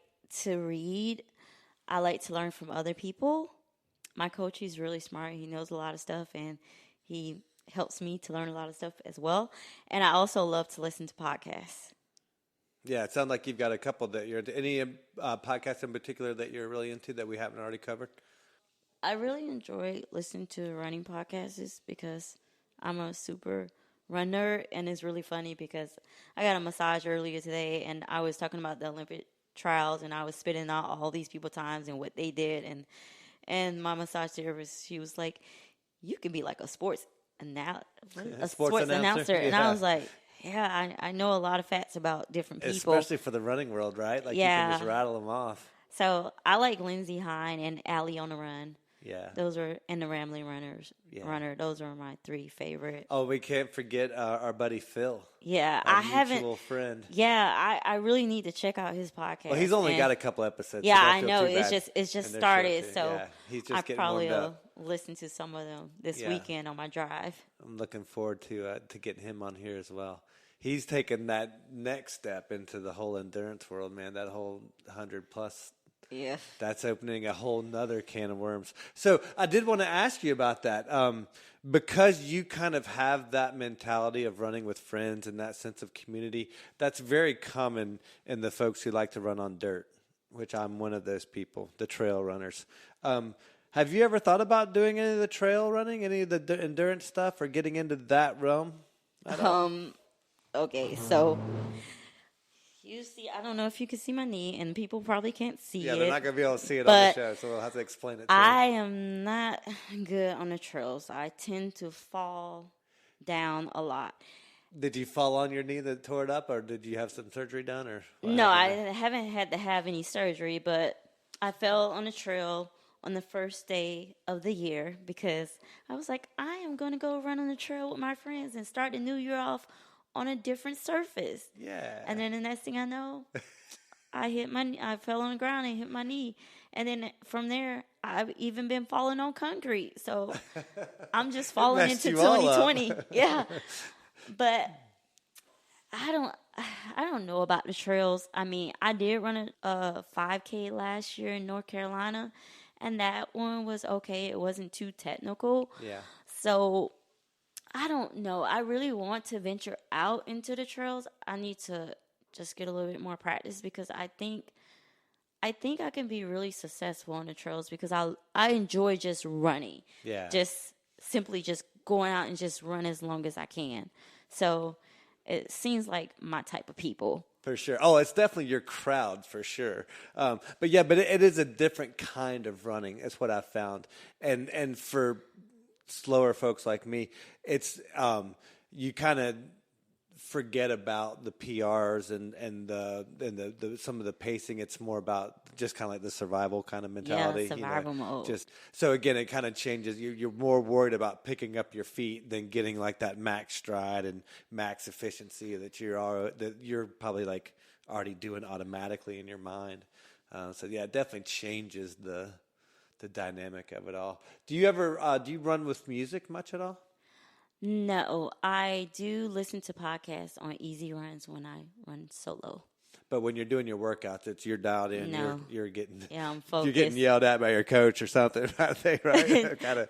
to read. I like to learn from other people. My coach, he's really smart. He knows a lot of stuff, and he helps me to learn a lot of stuff as well. And I also love to listen to podcasts. Yeah, it sounds like you've got a couple that you're into. Any podcasts in particular that you're really into that we haven't already covered? I really enjoy listening to running podcasts because I'm a super runner, and it's really funny because I got a massage earlier today, and I was talking about the Olympic trials, and I was spitting out all these people times and what they did, and my massage therapist, she was like, "You can be like a sports announcer," and I was like, "Yeah, I know a lot of facts about different people, Especially for the running world, right? Like you can just rattle them off." So I like Lindsey Hine and Allie on the Run. Yeah. Those are, and the Rambling Runner. Those are my three favorite. Oh, we can't forget our buddy Phil. Yeah, our I haven't. Mutual friend. Yeah, I really need to check out his podcast. Well, he's only got a couple episodes. Yeah, so I know. It's just started, so yeah, he's just I getting probably warmed will up. listen to some of them this weekend on my drive. I'm looking forward to getting him on here as well. He's taken that next step into the whole endurance world, man. That whole 100+ Yeah. That's opening a whole nother can of worms. So I did want to ask you about that. Because you kind of have that mentality of running with friends and that sense of community, that's very common in the folks who like to run on dirt, which I'm one of those people, the trail runners. Have you ever thought about doing any of the trail running, any of the endurance stuff, or getting into that realm at all? Okay, so you see, I don't know if you can see my knee, and people probably can't see it. Yeah, they're not going to be able to see it on but the show, so we'll have to explain it to I am not good on the trails. I tend to fall down a lot. Did you fall on your knee that tore it up, or did you have some surgery done? Or No, I haven't had to have any surgery, but I fell on the trail on the first day of the year because I was like, I am going to go run on the trail with my friends and start the new year off on a different surface. Yeah. And then the next thing I know, I fell on the ground and hit my knee. And then from there, I've even been falling on concrete. So I'm just falling into 2020. Yeah. But I don't know about the trails. I mean, I did run a 5K last year in North Carolina, and that one was okay. It wasn't too technical. Yeah. So I don't know. I really want to venture out into the trails. I need to just get a little bit more practice because I think I can be really successful on the trails because I enjoy just running. Yeah. Just simply just going out and just run as long as I can. So it seems like my type of people. For sure. Oh, it's definitely your crowd for sure. But it is a different kind of running. Is what I've found. And for slower folks like me, it's you kind of forget about the PRs and the some of the pacing. It's more about just kind of like the survival kind of mentality. survival mode. Just so again, it kind of changes. You're more worried about picking up your feet than getting like that max stride and max efficiency that you're probably like already doing automatically in your mind. So yeah, it definitely changes the dynamic of it all. Do you ever do you run with music much at all? No, I do listen to podcasts on easy runs when I run solo. But when you're doing your workouts, you're dialed in. No. You're getting I'm focused. You're getting yelled at by your coach or something. I think right, kind of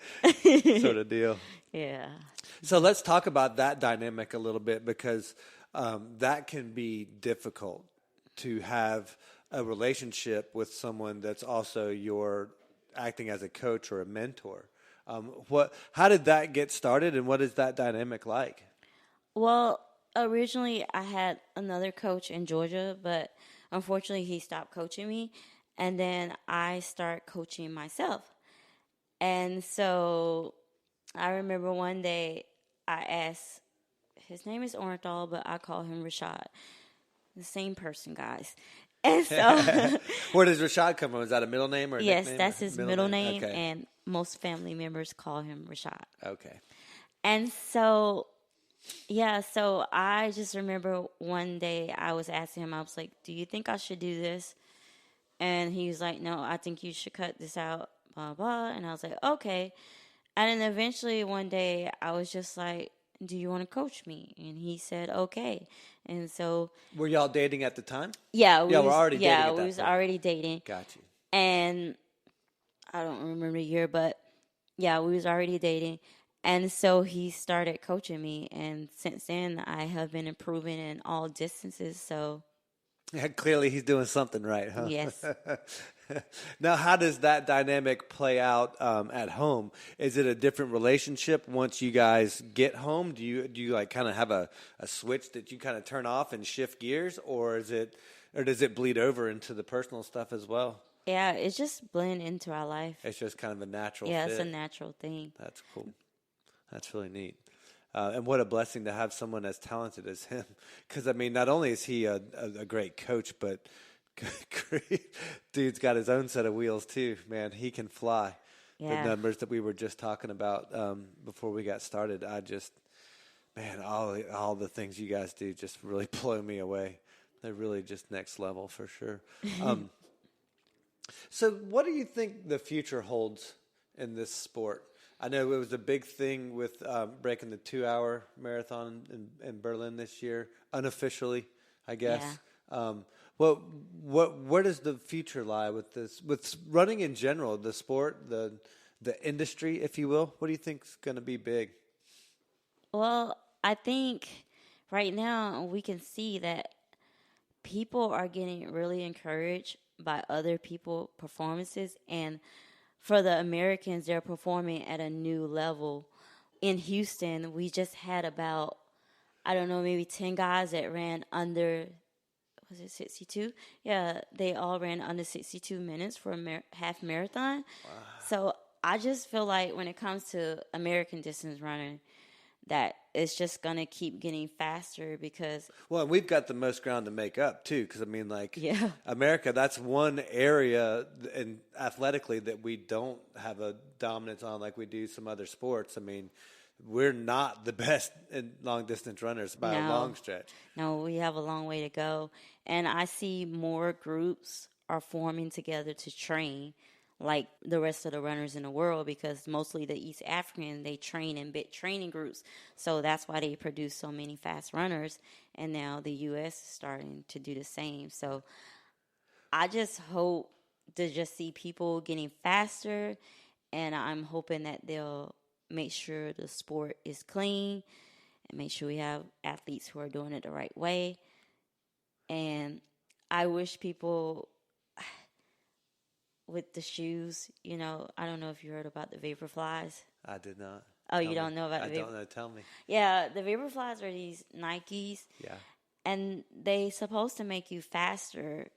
sort of deal. Yeah. So let's talk about that dynamic a little bit because that can be difficult to have a relationship with someone that's also your acting as a coach or a mentor. How did that get started, and what is that dynamic like? Well, originally I had another coach in Georgia, but unfortunately he stopped coaching me, and then I started coaching myself. And so I remember one day I asked, his name is Orenthal, but I call him Rashad. The same person, guys. And so Where does Rashad come from? Is that a middle name or a yes, nickname? that's his middle name, Okay. and most family members call him Rashad. Okay. And so, yeah, so I just remember one day I was asking him, I was like, do you think I should do this? And he was like, no, I think you should cut this out, blah, blah. And I was like, okay. And then eventually one day I was just like, do you want to coach me? And he said, okay. And so. Were y'all dating at the time? Yeah, we're already dating at that we was point. already dating. Got you. And I don't remember the year, but yeah, we was already dating. And so he started coaching me. And since then, I have been improving in all distances. So. Yeah, clearly he's doing something right, huh? Yes. Now, how does that dynamic play out at home? Is it a different relationship once you guys get home? Do you like kind of have a switch that you kind of turn off and shift gears, or does it bleed over into the personal stuff as well? Yeah, it's just blend into our life. It's just kind of a natural Yeah, fit. it's a natural thing. That's cool. That's really neat. And what a blessing to have someone as talented as him. Because, I mean, not only is he a great coach, but dude's got his own set of wheels, too. Man, he can fly. Yeah. The numbers that we were just talking about before we got started, all the things you guys do just really blow me away. They're really just next level for sure. So what do you think the future holds in this sport? I know it was a big thing with breaking the 2-hour marathon in Berlin this year, unofficially, I guess. Yeah. Where does the future lie with this? With running in general, the sport, the industry, if you will. What do you think is going to be big? Well, I think right now we can see that people are getting really encouraged by other people's performances, and for the Americans, they're performing at a new level. In Houston, we just had about, I don't know, maybe 10 guys that ran under, was it 62? Yeah, they all ran under 62 minutes for a half marathon. Wow. So I just feel like when it comes to American distance running, that it's just going to keep getting faster because... Well, we've got the most ground to make up, too, because, I mean, like, yeah. America, that's one area and athletically that we don't have a dominance on like we do some other sports. I mean, we're not the best in long-distance runners by a long stretch. No, we have a long way to go. And I see more groups are forming together to train like the rest of the runners in the world, because mostly the East African, they train in big training groups. So that's why they produce so many fast runners. And now the U.S. is starting to do the same. So I just hope to just see people getting faster, and I'm hoping that they'll make sure the sport is clean and make sure we have athletes who are doing it the right way. And I wish people... with the shoes, you know, I don't know if you heard about the Vaporflies. I did not. Oh, you don't know about the I don't know. Tell me. Yeah, the Vaporflies are these Nikes. Yeah. And they supposed to make you faster,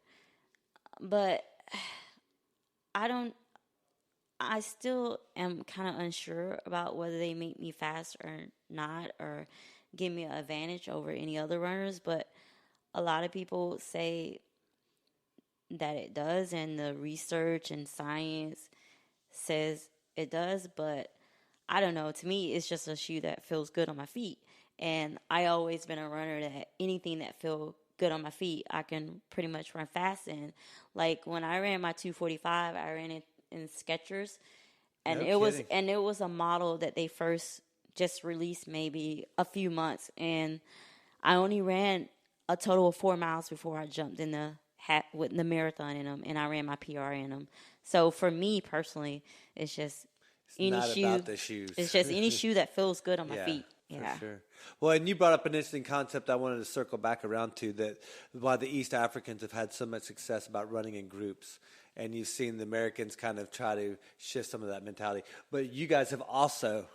but I still am kind of unsure about whether they make me fast or not, or give me an advantage over any other runners, but a lot of people say that it does, and the research and science says it does, but I don't know. To me, it's just a shoe that feels good on my feet. And I always been a runner that anything that feel good on my feet, I can pretty much run fast in. Like when I ran my 245, I ran it in Skechers, and No it was a model that they first just released maybe a few months, and I only ran a total of 4 miles before I jumped in the hat with the marathon in them, and I ran my PR in them. So for me personally, it's just any not shoe. about the shoes. It's just any shoe that feels good on my Yeah, feet. Yeah. for sure. Well, and you brought up an interesting concept I wanted to circle back around to, that why the East Africans have had so much success about running in groups. And you've seen the Americans kind of try to shift some of that mentality. But you guys have also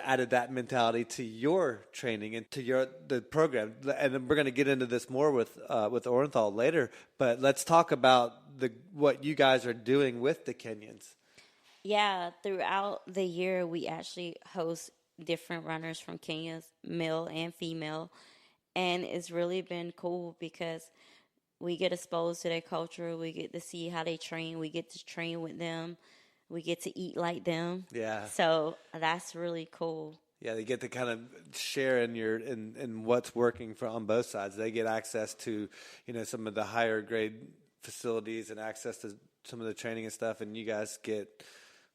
added that mentality to your training and to the program. And we're going to get into this more with Orenthal later. But let's talk about what you guys are doing with the Kenyans. Yeah, throughout the year, we actually host different runners from Kenya, male and female. And it's really been cool because we get exposed to their culture. We get to see how they train. We get to train with them. We get to eat like them. Yeah. So that's really cool. Yeah, they get to kind of share in what's working on both sides. They get access to, some of the higher grade facilities and access to some of the training and stuff, and you guys get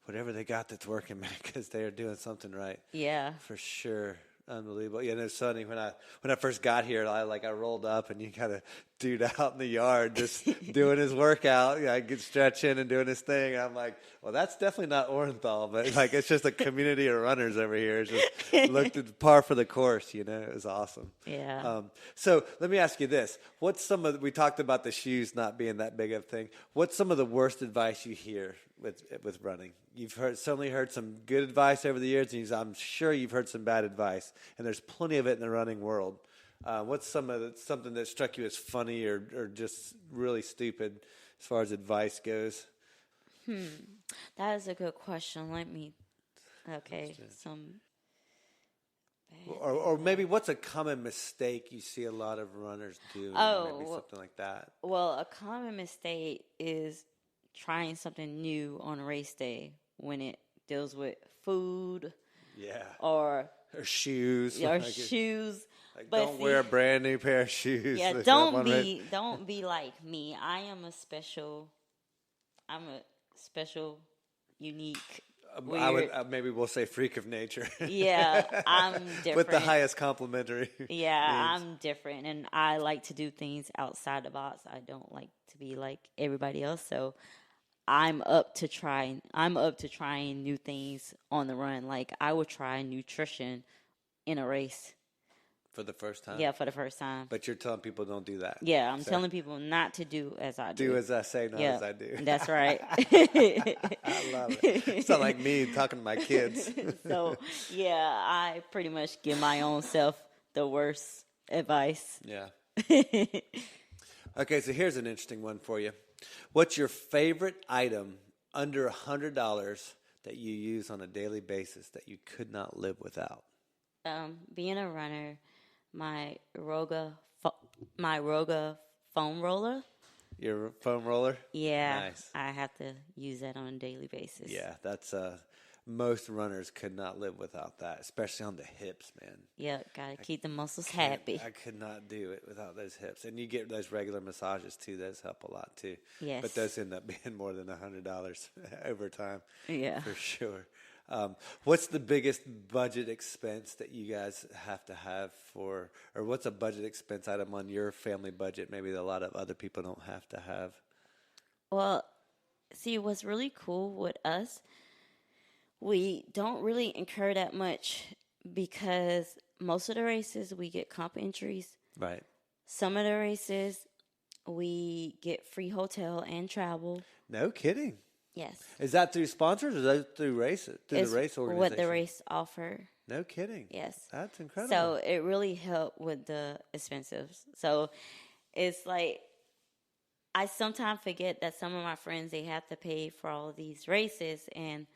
whatever they got that's working, man, because they are doing something right. Yeah. For sure. Unbelievable. Yeah, and it's funny when I first got here, I rolled up and you got a dude out in the yard just doing his workout, get stretching and doing his thing. And I'm like, well, that's definitely not Orenthal, but it's just a community of runners over here. It just looked at par for the course, It was awesome. Yeah. So let me ask you this: we talked about the shoes not being that big of a thing. What's some of the worst advice you hear with running? You've certainly heard some good advice over the years, and I'm sure you've heard some bad advice, and there's plenty of it in the running world. What's something that struck you as funny or just really stupid as far as advice goes? That is a good question. Some bad or maybe what's a common mistake you see a lot of runners do? Maybe something like that. Well, a common mistake is trying something new on race day when it deals with food. Yeah. Or shoes. Shoes. But don't wear a brand new pair of shoes. Yeah, don't be like me. I'm a special, unique, weird. Maybe we'll say freak of nature. Yeah, I'm different. With the highest complimentary. Yeah, needs. I'm different, and I like to do things outside the box. I don't like to be like everybody else, so I'm up to trying new things on the run. Like I would try nutrition in a race. For the first time? Yeah, for the first time. But you're telling people don't do that. Yeah, I'm telling people not to do as I do. Do as I say, not as I do. That's right. I love it. It's not like me talking to my kids. So, yeah, I pretty much give my own self the worst advice. Yeah. Okay, so here's an interesting one for you. What's your favorite item under $100 that you use on a daily basis that you could not live without? Being a runner, my Roga foam roller. Your foam roller? Yeah. Nice. I have to use that on a daily basis. Yeah, that's most runners could not live without that, especially on the hips, man. Yeah, gotta keep the muscles happy. I could not do it without those hips. And you get those regular massages too, those help a lot too. Yes. But those end up being more than $100 over time. Yeah. For sure. What's the biggest budget expense that you guys have to have or what's a budget expense item on your family budget maybe that a lot of other people don't have to have? Well, see, what's really cool with us, we don't really incur that much because most of the races we get comp entries. Right. Some of the races we get free hotel and travel. No kidding. Yes. Is that through sponsors or is that through races? Through the race organization? What the race offer. No kidding. Yes. That's incredible. So it really helped with the expenses. So it's like I sometimes forget that some of my friends, they have to pay for all of these races. And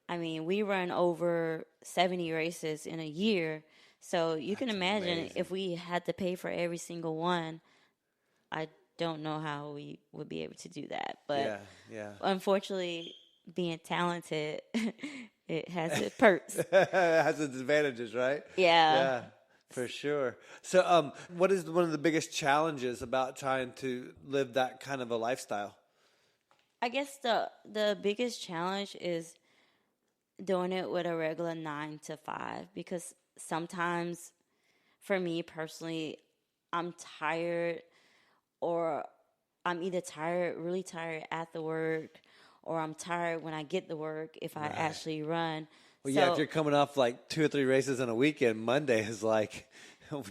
I mean, we run over 70 races in a year. So you can That's imagine amazing. if we had to pay for every single one, I don't know how we would be able to do that. But Yeah, yeah. unfortunately, being talented, it has its perks. It has its advantages, right? Yeah. Yeah, for sure. So, what is one of the biggest challenges about trying to live that kind of a lifestyle? I guess the biggest challenge is doing it with a regular 9 to 5 because sometimes for me personally, I'm tired or I'm either tired, really tired after work, or I'm tired when I get to work if I Right. actually run. Well, yeah, if So you're coming off like 2 or 3 races in a weekend, Monday is like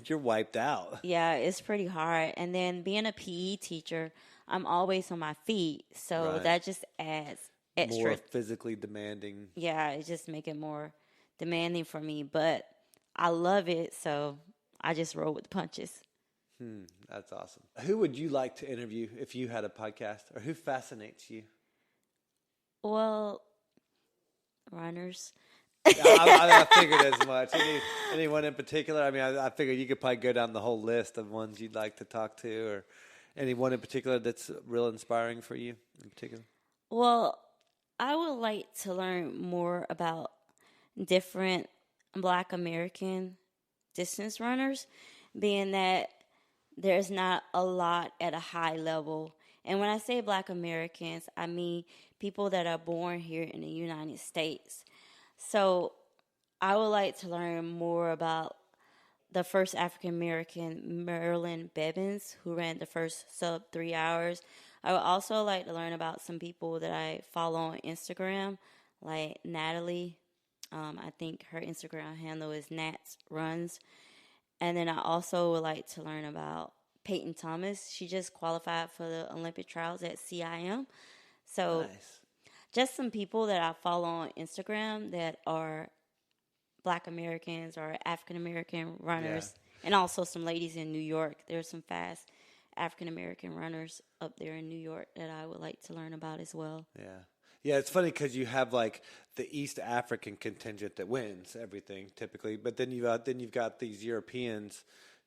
you're wiped out. yeah, it's pretty hard. And then being a PE teacher, I'm always on my feet, so Right. that just adds More extra. physically demanding. Yeah, it just make it more demanding for me, but I love it, so I just roll with the punches. That's awesome. Who would you like to interview if you had a podcast, or who fascinates you? Well, runners. I figured as much. Anyone in particular? I mean, I figured you could probably go down the whole list of ones you'd like to talk to, or anyone in particular that's real inspiring for you in particular. Well, I would like to learn more about different Black American distance runners, being that there's not a lot at a high level. And when I say Black Americans, I mean people that are born here in the United States. So I would like to learn more about the first African American, Marilyn Bevins, who ran the first sub 3 hours. I would also like to learn about some people that I follow on Instagram, like Natalie. I think her Instagram handle is Nats Runs. And then I also would like to learn about Peyton Thomas. She just qualified for the Olympic trials at CIM. So Nice. just some people that I follow on Instagram that are Black Americans or African American Yeah. runners, and also some ladies in New York. There's some fast African American runners up there in New York that I would like to learn about as well. Yeah. Yeah, it's funny because you have like the East African contingent that wins everything typically, but then you've got these Europeans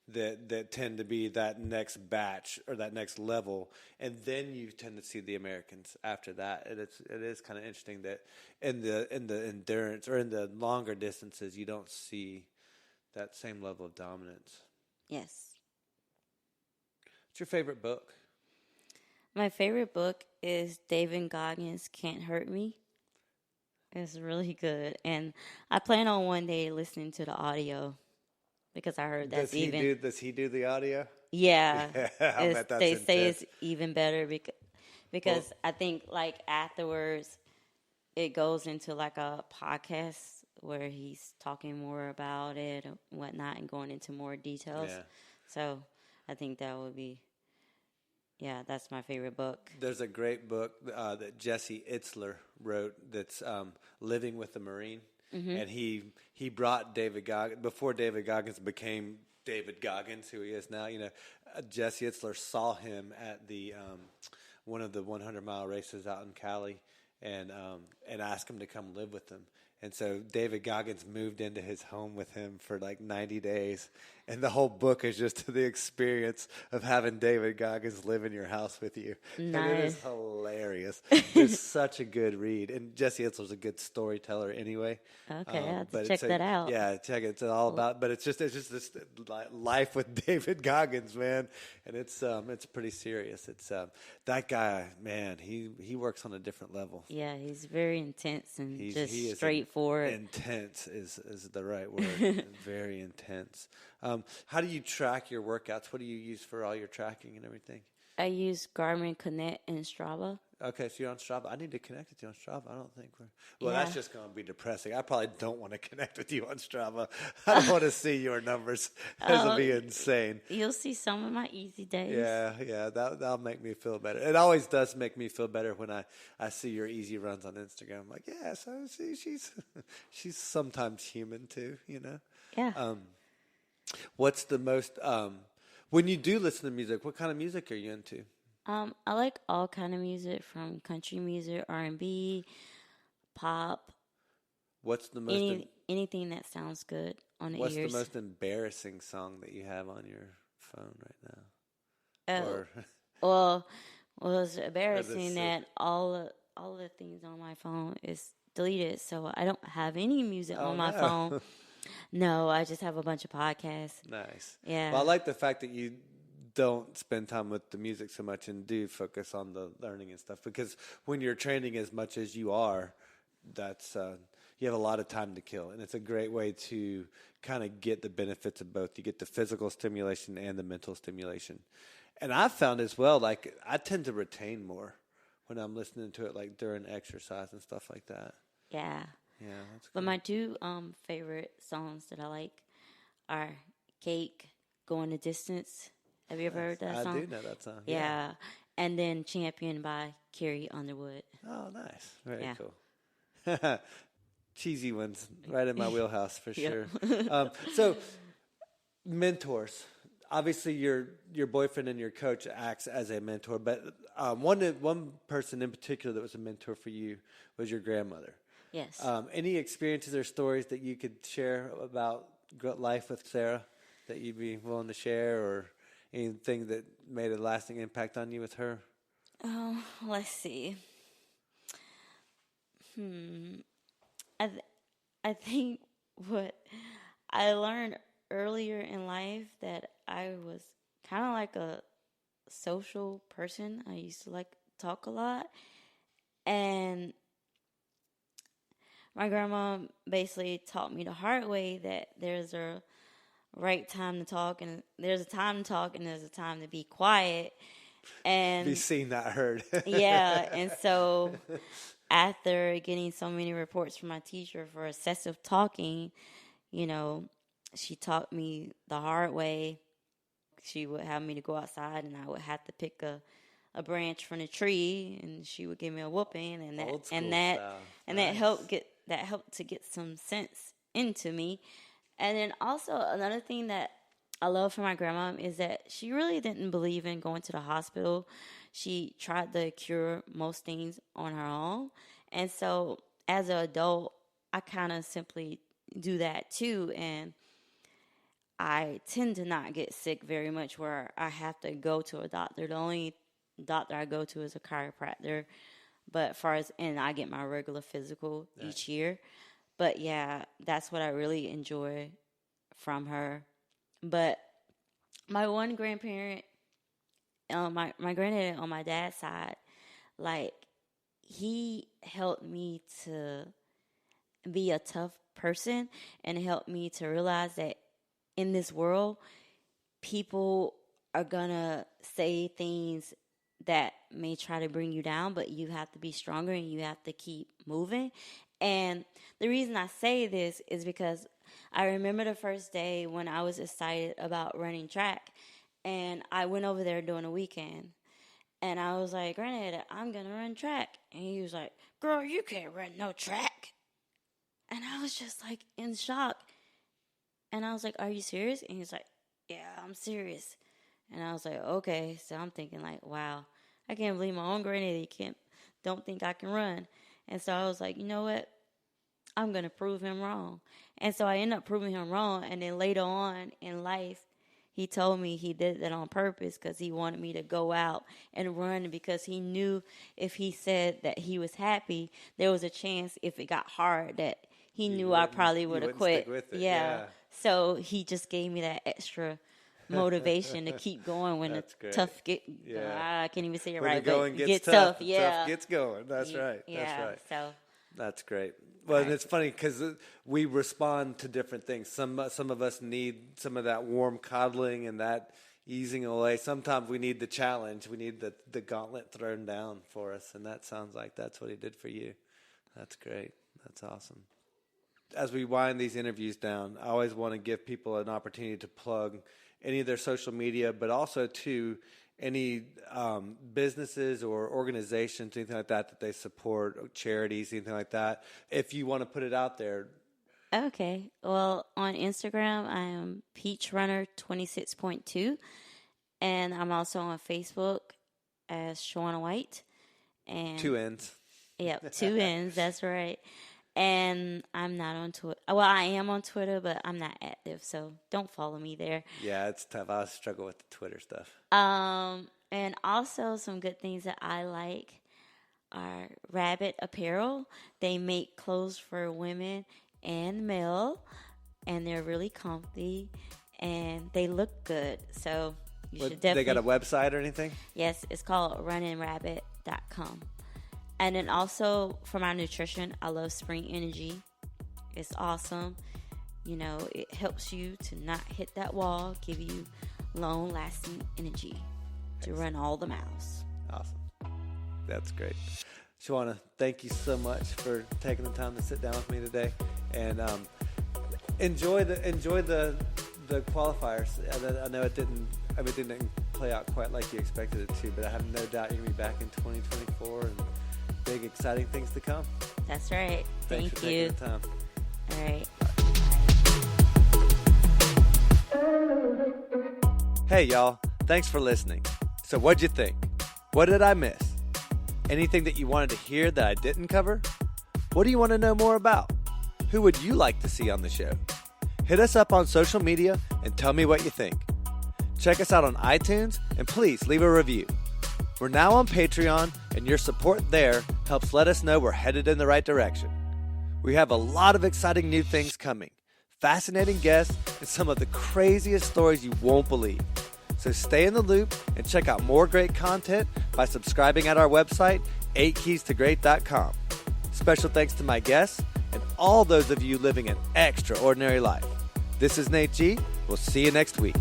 that tend to be that next batch or that next level, and then you tend to see the Americans after that. And it is kind of interesting that in the endurance or in the longer distances you don't see that same level of dominance. Yes. What's your favorite book? My favorite book is David Goggins' Can't Hurt Me. It's really good. And I plan on one day listening to the audio because I heard that's Does he do the audio? yeah. Yeah, I bet that's They say intense. it's even better because I think like afterwards it goes into like a podcast where he's talking more about it and whatnot and going into more details. Yeah. So I think that would be, yeah, that's my favorite book. There's a great book that Jesse Itzler wrote that's Living with the Marine. And he brought David Goggins, before David Goggins became David Goggins, who he is now. Jesse Itzler saw him at the one of the 100-mile races out in Cali and asked him to come live with them. And so David Goggins moved into his home with him for like 90 days. And the whole book is just the experience of having David Goggins live in your house with you. Nice. And it is hilarious. It's such a good read. And Jesse Itzler's a good storyteller anyway. Okay, I have to But check that out. Yeah, check it. It's all about, but it's just this life with David Goggins, man. And it's pretty serious. It's that guy, man, he works on a different level. Yeah, he's very intense and He just is straightforward. Intense is the right word. Very intense. How do you track your workouts? What do you use for all your tracking and everything? I use Garmin Connect and Strava. Okay, so you're on Strava. I need to connect with you on Strava. I don't think we're... Well, Yeah. that's just going to be depressing. I probably don't want to connect with you on Strava. I don't want to see your numbers. That'll be insane. You'll see some of my easy days. Yeah, that'll make me feel better. It always does make me feel better when I see your easy runs on Instagram. I'm like, yeah, so see, she's sometimes human too, Yeah. What's the most... when you do listen to music, what kind of music are you into? I like all kind of music, from country music, R&B, pop, What's the most... anything that sounds good. on the What's ears. the most embarrassing song that you have on your phone right now? Oh, Or well, it's embarrassing silly. that all the things on my phone is deleted, so I don't have any music Oh on my no. phone. No, I just have a bunch of podcasts. Nice. Yeah. Well, I like the fact that you don't spend time with the music so much and do focus on the learning and stuff, because when you're training as much as you are, that's you have a lot of time to kill, and it's a great way to kind of get the benefits of both. You get the physical stimulation and the mental stimulation. And I've found as well, like I tend to retain more when I'm listening to it, like during exercise and stuff like that. Yeah. Yeah, that's But cool. my two favorite songs that I like are Cake, Going the Distance. Have you ever heard that I song? do know that song. Yeah. And then Champion by Carrie Underwood. Oh, nice. Very Yeah. cool. Cheesy ones, right in my wheelhouse for Yep. sure. So, mentors. Obviously, your boyfriend and your coach acts as a mentor, but one person in particular that was a mentor for you was your grandmother. Yes. Any experiences or stories that you could share about life with Sarah that you'd be willing to share, or anything that made a lasting impact on you with her? Let's see. I I think what I learned earlier in life that I was kind of like a social person. I used to like talk a lot, and my grandma basically taught me the hard way that there's a right time to talk, and there's a time to talk, and there's a time to be quiet. And Be seen, not heard. yeah, and so after getting so many reports from my teacher for excessive talking, you know, she taught me the hard way. She would have me to go outside, and I would have to pick a branch from the tree, and she would give me a whooping, and that Old school and that style. and Nice. that helped to get some sense into me. And then also another thing that I love from my grandma is that she really didn't believe in going to the hospital. She tried to cure most things on her own. And so as an adult, I kind of simply do that too. And I tend to not get sick very much where I have to go to a doctor. The only doctor I go to is a chiropractor. But and I get my regular physical each year. But yeah, that's what I really enjoy from her. But my one grandparent, my granddad on my dad's side, like he helped me to be a tough person and helped me to realize that in this world, people are gonna say things that may try to bring you down, but you have to be stronger and you have to keep moving. And the reason I say this is because I remember the first day when I was excited about running track, and I went over there during the weekend. And I was like, Granddad, I'm going to run track. And he was like, girl, you can't run no track. And I was just like in shock. And I was like, are you serious? And he was like, yeah, I'm serious. And I was like, okay. So I'm thinking like, wow, I can't believe my own granddaddy don't think I can run. And so I was like, you know what? I'm going to prove him wrong. And so I ended up proving him wrong. And then later on in life, he told me he did that on purpose because he wanted me to go out and run, because he knew if he said that he was happy, there was a chance if it got hard that he knew I probably would have quit. Stick with it. Yeah. So he just gave me that extra motivation to keep going when That's great. tough get. Yeah. I can't even say it When right, the going but gets get tough. Yeah. Tough gets going. That's right. Yeah. That's right. So. That's great. Well, Right. and it's funny because we respond to different things. Some of us need some of that warm coddling and that easing away. Sometimes we need the challenge. We need the gauntlet thrown down for us, and that sounds like that's what he did for you. That's great. That's awesome. As we wind these interviews down, I always want to give people an opportunity to plug any of their social media, but also to any businesses or organizations, anything like that they support, or charities, anything like that. If you want to put it out there. Okay. Well, on Instagram, I am PeachRunner26.2, and I'm also on Facebook as Shawanna White. And 2 N's. Yep, 2 N's. That's right. And I'm not on Twitter. Well, I am on Twitter, but I'm not active, so don't follow me there. Yeah, it's tough. I struggle with the Twitter stuff. And also some good things that I like are Rabbit Apparel. They make clothes for women and male, and they're really comfy, and they look good. So you should definitely. They got a website or anything? Yes, it's called runningrabbit.com. And then also for my nutrition, I love Spring Energy. It's awesome. You know, it helps you to not hit that wall, give you long-lasting energy to run all the miles. Awesome. That's great. Shawanna, thank you so much for taking the time to sit down with me today. And enjoy the qualifiers. I know it didn't play out quite like you expected it to, but I have no doubt you're going to be back in 2024 and big, exciting things to come. That's right. Thanks for taking the time. All right. Hey, y'all. Thanks for listening. So what'd you think? What did I miss? Anything that you wanted to hear that I didn't cover? What do you want to know more about? Who would you like to see on the show? Hit us up on social media and tell me what you think. Check us out on iTunes and please leave a review. We're now on Patreon, and your support there helps let us know we're headed in the right direction. We have a lot of exciting new things coming, fascinating guests, and some of the craziest stories you won't believe. So stay in the loop and check out more great content by subscribing at our website, 8keystoGreat.com. Special thanks to my guests and all those of you living an extraordinary life. This is Nate G. We'll see you next week.